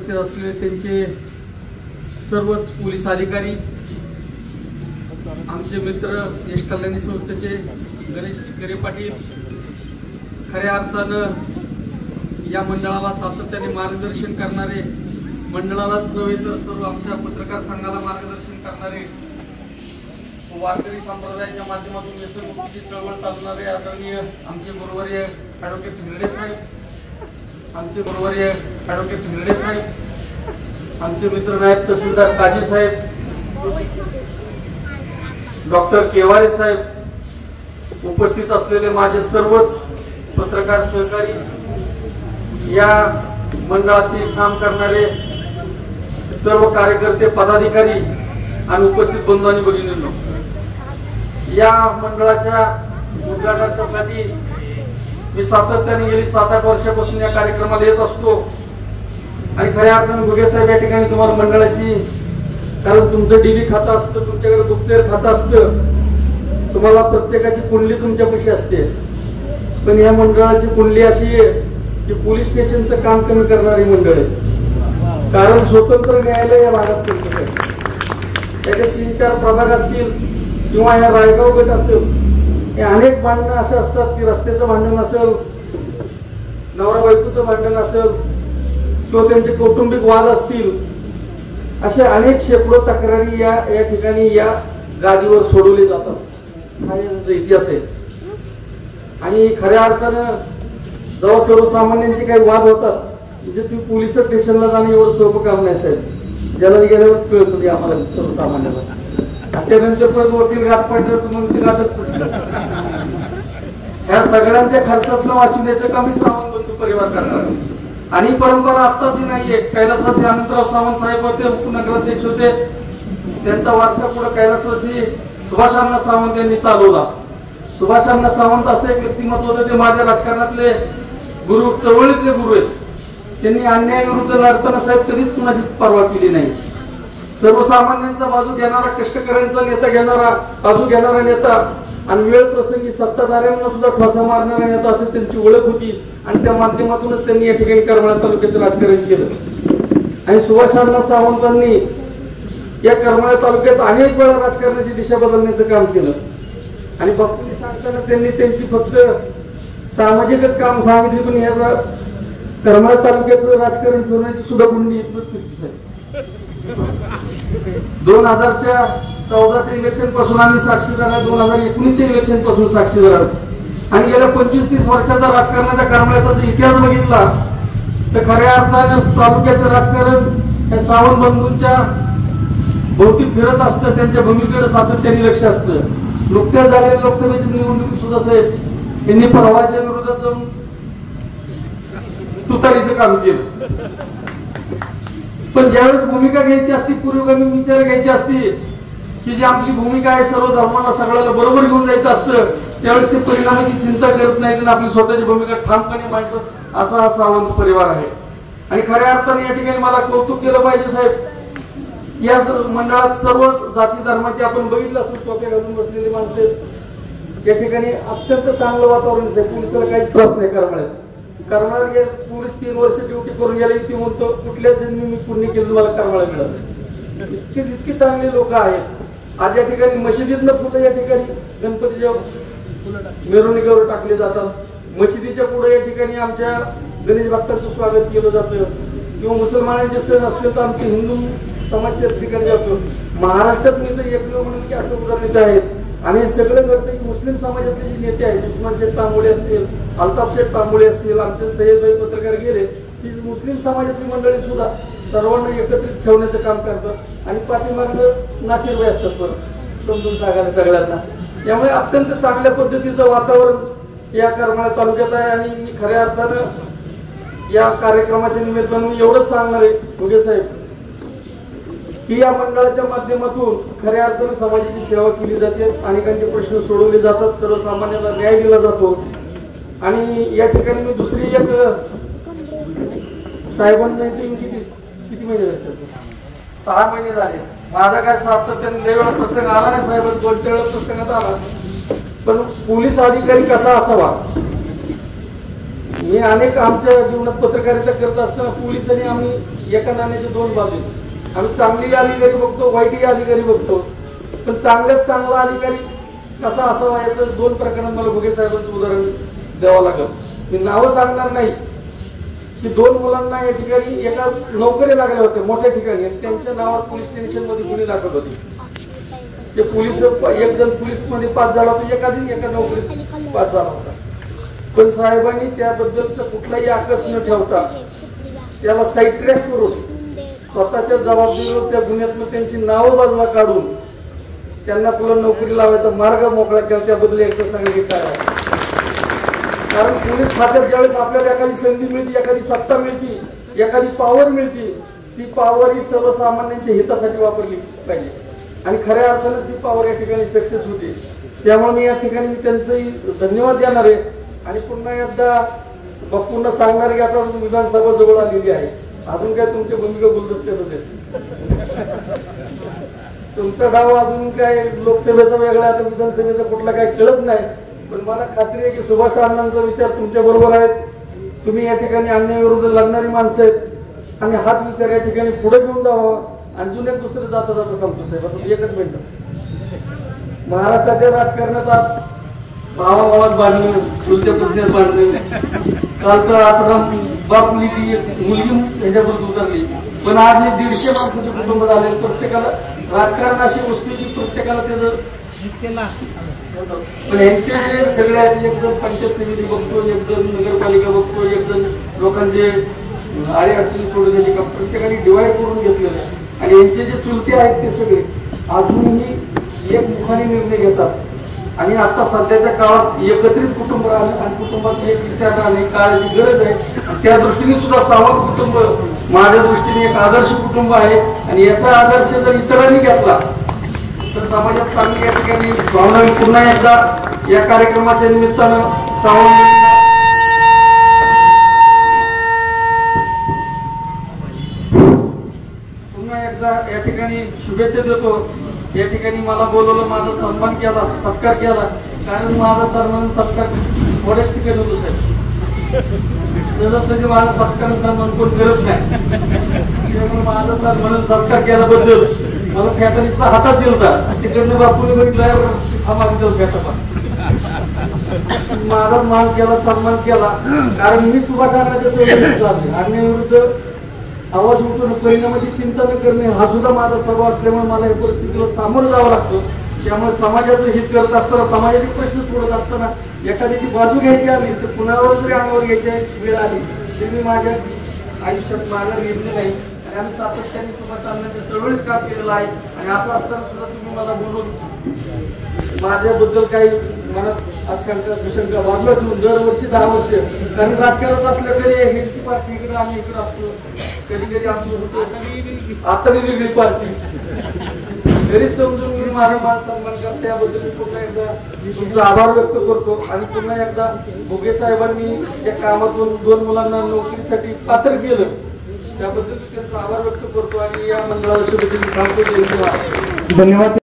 उपस्थित असलेले त्यांचे सर्वच पोलीस अधिकारी, आमचे मित्र यश कल्याणी संस्थेचे गणेश चिकरे पाटील, खऱ्या अर्थानं या मंडळाला सातत्याने मार्गदर्शन करणारे, मंडळालाच नव्हे तर सर्व आमच्या पत्रकार संघाला मार्गदर्शन करणारे, वारकरी संप्रदायाच्या माध्यमातून व्यसनमुक्तीची चळवळ चालवणारे आदरणीय आमचे गुरुवर्य ॲडव्होकेट धिरडे साहेब, आमचे गुरुवर्य ॲडव्होकेट धिरडे साहेब, आमचे मित्र नायब तहसीलदार काजी साहेब, डॉक्टर केवारे साहेब, उपस्थित असलेले माझे सर्वच पत्रकार सहकारी, या मंडळाशी काम करणारे सर्व कार्यकर्ते, पदाधिकारी आणि उपस्थित बंधू आणि भगिनींनो, या मंडळाच्या उद्घाटनासाठी मी सातत्याने गेली 7-8 वर्षापासून या कार्यक्रमाला येत असतो आणि खऱ्या अर्थाने गुगे साहेब या ठिकाणी तुम्हाला मंडळाची, कारण तुमचं डीबी खातं असतं, तुमच्याकडे गुप्तहेर खातं असतं, तुम्हाला प्रत्येकाची कुंडली तुमच्यापाशी असते, पण या मंडळाची कुंडली अशी आहे की पोलीस स्टेशनचं काम कमी करणारी मंडळ आहे. कारण स्वतंत्र न्यायालय या भागात चालतं आहे, त्याचे 3-4 प्रभाग असतील किंवा या रायगाव गट असेल, हे अनेक भांडणं असे असतात की रस्त्याचं भांडण असेल, नवरा बायकोचं भांडण असेल किंवा त्यांचे कौटुंबिक वाद असतील, असे अनेक शेकडो तक्रारी या ठिकाणी या गादीवर सोडवले जातात. हा याचा इतिहास आहे. आणि खऱ्या अर्थानं जेव्हा सर्वसामान्यांचे काही वाद होतात, म्हणजे तुम्ही पोलीस स्टेशनला जाणं एवढं सोपं काम नाही साहेब, ज्याला गेल्यावरच कळतं ते आम्हाला सर्वसामान्यांना. त्यानंतर परत वकील गाठ पडलं तुम्हाला ते गाठच पडलं. ह्या सगळ्यांच्या खर्चातलं वाचवण्याचं काम सावंत बंधू परिवार करतात. आणि परंपरा आत्ताची नाहीये. कैलासवासी अनंतराव सावंत साहेब होते, उपनगराध्यक्ष होते, त्यांचा वारसा पुढे कैलासवासी सुभाषांना सावंत यांनी चालवला. सुभाषांना सावंत असं एक व्यक्तिमत्व होतं, ते माझ्या राजकारणातले गुरु, चळवळीतले गुरु आहेत. त्यांनी अन्यायाविरुद्ध लढताना साहेब कधीच कुणाची पर्वा केली नाही. सर्वसामान्यांचा बाजू घेणारा, कष्टकऱ्यांचा नेता घेणारा, बाजू घेणारा नेता आणि वेळ प्रसंगी सत्ताधाऱ्यांना सुद्धा ठोसा मारणारा नेता अशी त्यांची ओळख होती. आणि त्या माध्यमातूनच त्यांनी या ठिकाणी करमाळा तालुक्याचं राजकारण केलं. आणि सुभाषांना सावंतांनी या करमाळा तालुक्यात अनेक वेळा राजकारणाची दिशा बदलण्याचं काम केलं. आणि बापूंनी सांगताना त्यांनी त्यांची फक्त सामाजिकच काम सांगितली, पण या करमाळा तालुक्याचं राजकारण फिरण्याची सुद्धा गुंडी इतकंच फिरती आहे. 2014च्या इलेक्शन पासून आम्ही साक्षी झाला, 2019च्या इलेक्शन पासून साक्षी झाला. आणि गेल्या 25-30 वर्षाचा राजकारणाच्या करमाळ्याचा जर इतिहास बघितला तर खऱ्या अर्थाने तालुक्याचं राजकारण हे सावंत बंधूंच्या भोवती फिरत असतं, त्यांच्या भूमिकेकडे सातत्याने लक्ष असतं. नुकत्याच झालेल्या लोकसभेची निवडणूक सुद्धा साहेब यांनी परवाच्या विरोधात जाऊन तुतारीचं काम केलं. पण ज्यावेळेस भूमिका घ्यायची असती, पूर्वगामी विचार घ्यायची असती की जी आपली भूमिका आहे सर्व धर्माला सगळ्याला बरोबर घेऊन जायचं असतं, त्यावेळेस ते परिणामाची चिंता करत नाहीत आणि आपली स्वतःची भूमिका ठामपणे मांडतात. असा हा सावंत परिवार आहे. आणि खऱ्या अर्थाने या ठिकाणी मला कौतुक केलं पाहिजे साहेब, या मंडळात सर्व जाती धर्माचे आपण बघितलं असून टोप्या घालून बसलेली माणसं या ठिकाणी. अत्यंत चांगलं वातावरण आहे. पोलिसाला काहीच त्रास नाही करमाळ्यात. करमाळ्यात गेले पोलीस 3 वर्ष ड्युटी करून गेले, ती म्हणतो कुठल्या जन्मी मी पुण्य केलं मला करमाळा मिळालं. इतकी चांगली लोक आहेत. आज या ठिकाणी मशिदीतनं फुलं या ठिकाणी गणपतीच्या मिरवणुकीवर टाकले जातात. मशिदीच्या पुढे या ठिकाणी आमच्या गणेश भक्तांचं स्वागत केलं जातं. किंवा मुसलमानांचे सण असले तर आमचे हिंदू समाज त्या ठिकाणी जातो. महाराष्ट्रात मी तर एकमेव म्हणून की असं उदाहरण आहेत. आणि हे सगळं घडतं की मुस्लिम समाजातले जे नेते आहेत, उस्मान शेख तांबोळे असतील, अल्ताफ शेख तांबोळे असतील, आमचे सय्यदभाई पत्रकार गेले, ही मुस्लिम समाजातली मंडळी सुद्धा सर्वांना एकत्रित ठेवण्याचं काम करतात. आणि पाठीमागं नासिरभाई असतात परत समजून सांगायला सगळ्यांना. त्यामुळे अत्यंत चांगल्या पद्धतीचं वातावरण या करमाळा तालुक्यात आहे. आणि मी खऱ्या अर्थानं या कार्यक्रमाच्या निमित्तानं मी एवढंच सांगणार आहे भुगे साहेब की या मंडळाच्या माध्यमातून खऱ्या अर्थाने समाजाची सेवा केली जाते, अनेकांचे प्रश्न सोडवले जातात, सर्वसामान्यांना न्याय दिला जातो. आणि या ठिकाणी मी दुसरी एक साहेबांना किती महिने झाले? 6 महिने झाले. माझा काय सातत्याने लय वेळा प्रसंग आला नाही साहेब, 2-4 वेळा प्रसंगात आला. पण पोलीस अधिकारी कसा असावा, मी अनेक आमच्या जीवनात पत्रकारिता करत असताना पोलीस आणि आम्ही एका नाण्याच्या दोन बाजू आहेत. आम्ही चांगली अधिकारी बघतो, वाईटही अधिकारी बघतो, पण चांगल्यात चांगला अधिकारी कसा असावा याचं दोन प्रकरण मला भुगे साहेबांचं उदाहरण द्यावं लागलं. मी नावं सांगणार नाही की दोन मुलांना या ठिकाणी एका नोकरी लागल्या होत्या मोठ्या ठिकाणी, त्यांच्या नावावर पोलीस स्टेशन मध्ये गुन्हे दाखल होते. ते पोलीस एक जण पोलीस मध्ये पास झाला होता, एका नोकरीत पास झाला होता. पण साहेबांनी त्याबद्दलचा कुठलाही आकस न ठेवता त्याला साईड ट्रॅक करून स्वतःच्या जबाबदारीवर त्या गुन्ह्यातून त्यांची नावं बाजूला काढून त्यांना पुन्हा नोकरी लावायचा मार्ग मोकळा केला. त्याबद्दल एकदा सांगितले काय आहे. कारण पोलीस खात्यात ज्यावेळेस आपल्याला एखादी संधी मिळते, एखादी सत्ता मिळते, एखादी पॉवर मिळते, ती पॉवर ही सर्वसामान्यांच्या हितासाठी वापरली पाहिजे आणि खऱ्या अर्थानेच ती पॉवर या ठिकाणी सक्सेस होते. त्यामुळे मी या ठिकाणी त्यांचंही धन्यवाद देणार आहे आणि पुन्हा एकदा बापूंना सांगणार की आता विधानसभा जवळ आलेली आहे, अजून काय तुमच्या भूमिका गुलदस्त्यात होते. तुमचा डाव अजून काय लोकसभेचा वेगळा, आता विधानसभेचा कुठला काय कळत नाही. पण मला खात्री आहे की सुभाष अण्णांचा विचार तुमच्या बरोबर आहेत. तुम्ही या ठिकाणी अन्यायाविरुद्ध लढणारी माणसं आहेत आणि हाच विचार या ठिकाणी पुढे घेऊन जावा. आणि जुने दुसरे जाता जाता सांगतो साहेब, आता एकच मिनिट. महाराष्ट्राच्या राजकारणात आज भावाभावात बांधणे, चुलत्या पुतण्यात बांधणे, कालचा आश्रम बाप मुलगी ह्याच्याबरोबर उतरली. पण आज हे 150 माणसाचे कुटुंब झाले. प्रत्येकाला राजकारण अशी वस्तू की प्रत्येकाला त्याचं पण यांचे जे सगळे आहेत, एक जण पंचायत समिती बघतो, एक जण नगरपालिका बघतो, एक जण लोकांचे आडी अडचणी सोडवण्याचे काम, प्रत्येकाने डिवाइड करून घेतलेलं आहे. आणि यांचे जे चुलते आहेत ते सगळे अजूनही एक मुखाने निर्णय घेतात आणि आता सध्याच्या काळात एकत्रित कुटुंब राहणं आणि कुटुंबात एक विचार राहणे काळाची गरज आहे. त्या दृष्टीने सुद्धा सावंत कुटुंब माझ्या दृष्टीने एक आदर्श कुटुंब आहे आणि याचा आदर्श जर इतरांनी घेतला तर समाजात चांगली या ठिकाणी भावना. पुन्हा एकदा या कार्यक्रमाच्या निमित्तानं सावंत पुन्हा एकदा या ठिकाणी शुभेच्छा देतो. या ठिकाणी मला बोलवलं, माझा सन्मान केला, सत्कार केला. कारण माझा सन्मान सत्कार थोड्याच ठिकाणी होतो साहेब. सहजासहजी माझा सत्कार सन्मान कोण करत नाही. त्यामुळे माझा सन्मान सत्कार केल्याबद्दल मला फेटा नुसता हातात दिलता. तिकडनं बापूने बघितलं फेटा माझा मान केला, सन्मान केला. कारण मी सुभाष अण्णाच्या चळवळीत अन्यायाविरुद्ध आवाज उठवणं, परिणामाची चिंता न करणे हा सुद्धा माझा स्वभाव असल्यामुळे मला या परिस्थितीला सामोरं जावं लागतं. त्यामुळे समाजाचं हित करत असताना, समाजाचे प्रश्न सोडत असताना एखाद्याची बाजू घ्यायची आली तर कुणावर जरी अंगावर घ्यायची वेळ आली तरी मी माझ्या आयुष्यात माघार घेतली नाही. आणि आम्ही सातत्याने सुभाष अण्णांच्या चळवळीत काम केलेलं आहे. आणि असं असताना सुद्धा तुम्ही मला बोलून माझ्याबद्दल काही मनात आशंका दुशंका बाजूला ठेवून दरवर्षी 10 वर्ष, कारण राजकारणात असलं तरी हिरची पार्टी इकडे आम्ही इकडे असतो, कधी कधी आमचं होतो आता वेगळी पार्टी घरी समजून मी माझा मान सन्मान करतो. त्याबद्दल मी पुन्हा एकदा तुमचा आभार व्यक्त करतो. आणि पुन्हा एकदा भुगे साहेबांनी ज्या कामातून 2 मुलांना नोकरीसाठी पात्र केलं त्याबद्दल त्यांचा आभार व्यक्त करतो आणि या मंडळाला शुभेच्छा सांगतो. धन्यवाद.